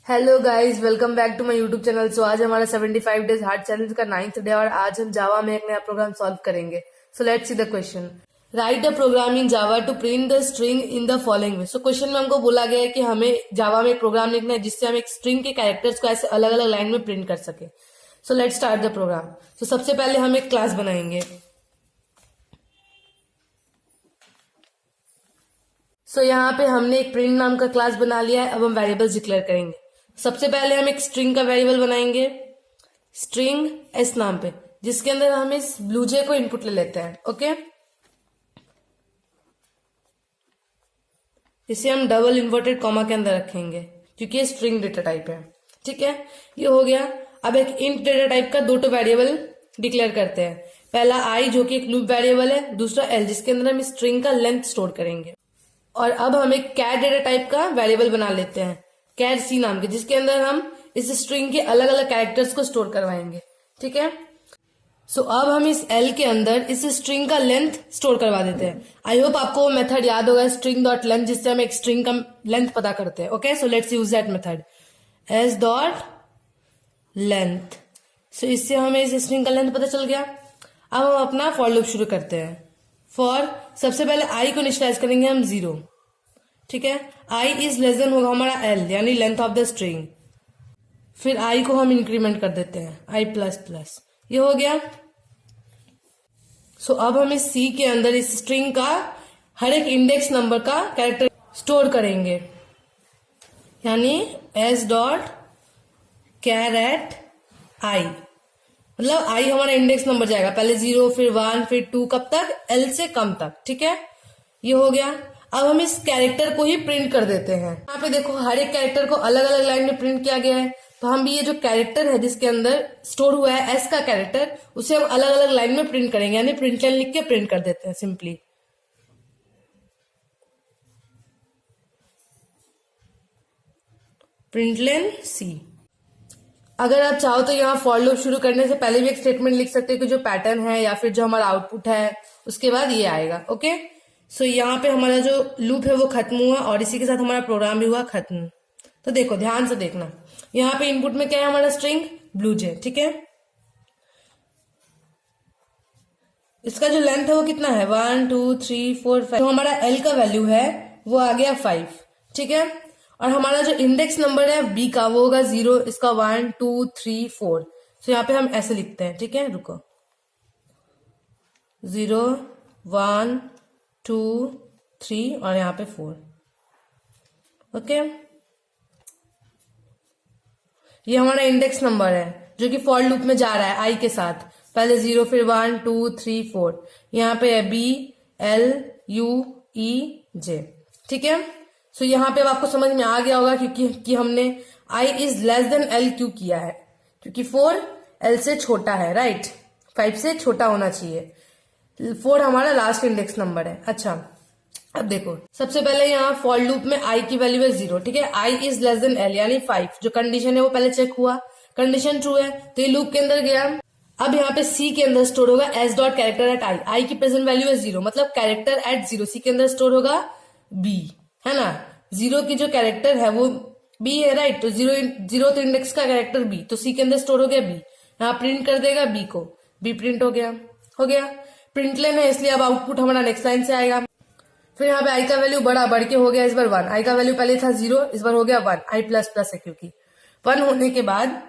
Hello guys, welcome back to my YouTube channel. So आज हमारा 75 days hard challenge का 9th day और आज हम जावा में एक नया प्रोग्राम सॉल्व करेंगे। So let's see the question. Write a program in Java to print the string in the following way. So question में हमको बोला गया है कि हमें जावा में एक प्रोग्राम लिखना है जिससे हम एक स्ट्रिंग के कैरेक्टर्स को ऐसे अलग अलग लाइन में प्रिंट कर सके। So let's start the program. So सबसे पहले हम एक क्लास बनाएंगे। सो यहाँ पे हमने एक प्रिंट नाम का क्लास बना लिया है। अब हम वेरिएबल्स डिक्लेयर करेंगे। सबसे पहले हम एक स्ट्रिंग का वेरिएबल बनाएंगे, स्ट्रिंग एस नाम पे, जिसके अंदर हम इस ब्लूजे को इनपुट ले लेते हैं। ओके, इसे हम डबल इन्वर्टेड कॉमा के अंदर रखेंगे क्योंकि ये स्ट्रिंग डेटा टाइप है। ठीक है, ये हो गया। अब एक इंट डेटा टाइप का दो वेरिएबल डिक्लेयर करते हैं। पहला आई जो कि एक लूप वेरिएबल है, दूसरा एल जिसके अंदर हम स्ट्रिंग का लेंथ स्टोर करेंगे। और अब हम एक कैर डेटा टाइप का वेरिएबल बना लेते हैं, कैर सी नाम के, जिसके अंदर हम इस स्ट्रिंग के अलग अलग कैरेक्टर्स को स्टोर करवाएंगे। ठीक है, सो अब हम इस एल के अंदर इस स्ट्रिंग का लेंथ स्टोर करवा देते हैं। आई होप आपको वो मेथड याद होगा, स्ट्रिंग डॉट लेंथ, जिससे हम एक स्ट्रिंग का लेंथ पता करते हैं। Okay, so let's use that method, s dot length. So इससे हमें इस स्ट्रिंग का लेंथ पता चल गया। अब हम अपना फॉर लूप शुरू करते हैं। फॉर सबसे पहले आई को इनिशियलाइज करेंगे हम 0। ठीक है, आई इज लेस देन होगा हमारा एल यानी लेंथ ऑफ द स्ट्रिंग। फिर आई को हम इंक्रीमेंट कर देते हैं, आई प्लस प्लस, ये हो गया। सो अब हम इस सी के अंदर इस स्ट्रिंग का हर एक इंडेक्स नंबर का कैरेक्टर स्टोर करेंगे, यानी एस डॉट कैर एट आई, मतलब आई हमारा इंडेक्स नंबर जाएगा, पहले 0 फिर 1 फिर 2, कब तक, एल से कम तक। ठीक है, ये हो गया। अब हम इस कैरेक्टर को ही प्रिंट कर देते हैं। यहाँ पे देखो हर एक कैरेक्टर को अलग अलग लाइन में प्रिंट किया गया है, तो हम भी ये जो कैरेक्टर है जिसके अंदर स्टोर हुआ है एस का कैरेक्टर, उसे हम अलग अलग लाइन में प्रिंट करेंगे, यानी प्रिंट लाइन लिख के प्रिंट कर देते हैं सिंपली। प्रिंट लाइन सी। अगर आप चाहो तो यहाँ फॉर लूप शुरू करने से पहले भी एक स्टेटमेंट लिख सकते हो कि जो पैटर्न है या फिर जो हमारा आउटपुट है उसके बाद ये आएगा। ओके, सो यहाँ पे हमारा जो लूप है वो खत्म हुआ और इसी के साथ हमारा प्रोग्राम भी हुआ खत्म। तो देखो ध्यान से देखना, यहाँ पे इनपुट में क्या है हमारा स्ट्रिंग ब्लूजे। ठीक है, इसका जो लेंथ है वो कितना है, 1 2 3 4 5। तो हमारा एल का वैल्यू है वो आ गया 5। ठीक है, और हमारा जो इंडेक्स नंबर है बी का वो होगा 0, इसका 1 2 3 4। तो यहाँ पे हम ऐसे लिखते हैं। ठीक है, रुको, 0 1 2 3 और यहाँ पे 4। ओके, ये हमारा इंडेक्स नंबर है जो कि फॉर लूप में जा रहा है आई के साथ, पहले 0 फिर 1 2 3 4। यहाँ पे है बी एल यू ई जे। ठीक है, सो यहाँ पे अब आपको समझ में आ गया होगा क्योंकि हमने I is less than L क्यों किया है, क्योंकि 4 एल से छोटा है, राइट, 5 से छोटा होना चाहिए। 4 हमारा लास्ट इंडेक्स नंबर है। अच्छा, अब देखो सबसे पहले यहाँ फॉर लूप में आई की वैल्यू है 0। ठीक है, I is less than L यानी 5, जो कंडीशन है वो पहले चेक हुआ, कंडीशन ट्रू है तो ये लूप के अंदर गया। अब यहाँ पे सी के अंदर स्टोर होगा S dot character at i. आई की प्रेजेंट वैल्यू है 0, मतलब कैरेक्टर एट 0। सी के अंदर स्टोर होगा बी, है ना, 0 की जो कैरेक्टर है वो बी है, राइट, तो 0 तो इंडेक्स का कैरेक्टर बी, तो सी के अंदर स्टोर हो गया बी। यहाँ प्रिंट कर देगा बी को, बी प्रिंट हो गया। प्रिंट लेन है इसलिए अब आउटपुट हमारा नेक्स्ट लाइन से आएगा। फिर यहाँ पे आई का वैल्यू बढ़ के हो गया इस बार 1। आई का वैल्यू पहले था 0, इस बार हो गया 1। आई प्लस प्लस है क्योंकि 1 होने के बाद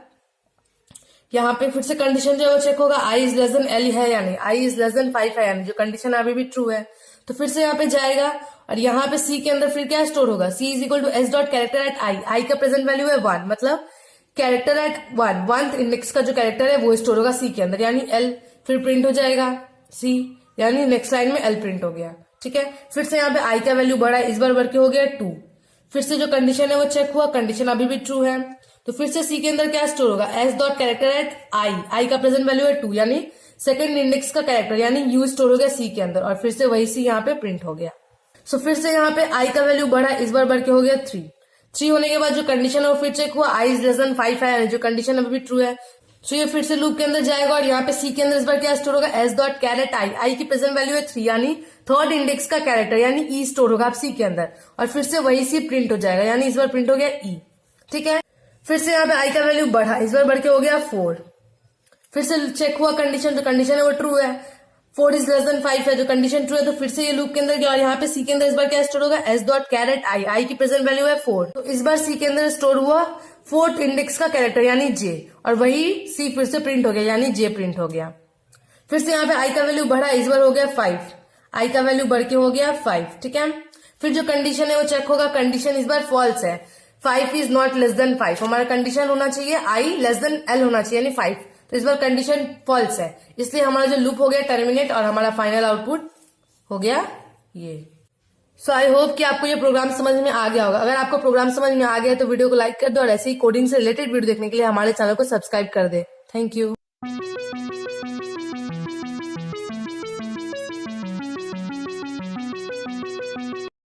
यहाँ पे फिर से कंडीशन जो है वो चेक होगा, I is less than L है या नहीं, आई इज लेस देन 5 है यानी जो कंडीशन अभी भी ट्रू है, तो फिर से यहाँ पे जाएगा और यहाँ पे सी के अंदर फिर क्या स्टोर होगा, c is equal to s dot character at i. I का प्रेजेंट वैल्यू है 1, मतलब कैरेक्टर एट 1 इंडेक्स का जो कैरेक्टर है वो स्टोर होगा सी के अंदर, यानी एल। फिर प्रिंट हो जाएगा सी, यानी नेक्स्ट लाइन में एल प्रिंट हो गया। ठीक है, फिर से यहाँ पे आई का वैल्यू बढ़ा, इस बार बढ़ के हो गया 2। फिर से जो कंडीशन है वो चेक हुआ, कंडीशन अभी भी ट्रू है, तो फिर से सी के अंदर क्या स्टोर होगा, S dot character at i. I का प्रेजेंट वैल्यू है 2, यानी सेकंड इंडेक्स का कैरेक्टर यानी यू स्टोर हो गया सी के अंदर, और फिर से वही सी यहाँ पे प्रिंट हो गया। सो फिर से यहाँ पे आई का वैल्यू बढ़ा, इस बार बढ़ के हो गया 3 होने के बाद जो कंडीशन है वो फिर चेक हुआ, आई इज लेस देन 5 है, जो कंडीशन अभी भी ट्रू है, सो ये फिर से लूप के अंदर जाएगा और यहाँ पे सी के अंदर इस बार क्या स्टोर होगा, एस डॉट कैरेट आई, आई की प्रेजेंट वैल्यू है 3 यानी थर्ड इंडेक्स का कैरेक्टर यानी ई स्टोर होगा आप सी के अंदर और फिर से वही सी प्रिंट हो जाएगा यानी इस बार प्रिंट हो गया ई। ठीक है, फिर से यहाँ पे आई का वैल्यू बढ़ा, इस बार बढ़ के हो गया 4। फिर से चेक हुआ कंडीशन, जो कंडीशन है वो ट्रू है, 4 इज लेस देन 5 है, जो कंडीशन ट्रू है, तो फिर से ये लूप के अंदर गया और यहाँ पे सी के अंदर इस बार क्या स्टोर होगा, एस डॉट कैरेट आई, आई की प्रेजेंट वैल्यू है 4, तो इस बार सी के अंदर स्टोर हुआ फोर्थ इंडेक्स का कैरेक्टर यानी जे और वही सी फिर से प्रिंट हो गया यानी जे प्रिंट हो गया। फिर से यहाँ पे आई का वैल्यू बढ़ा, इस बार हो गया 5, आई का वैल्यू बढ़ के हो गया 5। ठीक है, फिर जो कंडीशन है वो चेक होगा, कंडीशन इस बार फॉल्स है, 5 इज नॉट लेस देन 5, हमारा कंडीशन होना चाहिए आई लेस देन एल होना चाहिए यानी 5, तो इस बार कंडीशन फॉल्स है, इसलिए हमारा जो लूप हो गया टर्मिनेट और हमारा फाइनल आउटपुट हो गया ये। सो आई होप कि आपको ये प्रोग्राम समझ में आ गया होगा। अगर आपको प्रोग्राम समझ में आ गया तो वीडियो को लाइक कर दो और ऐसे ही कोडिंग से रिलेटेड वीडियो देखने के लिए हमारे चैनल को सब्सक्राइब कर दे। Thank you.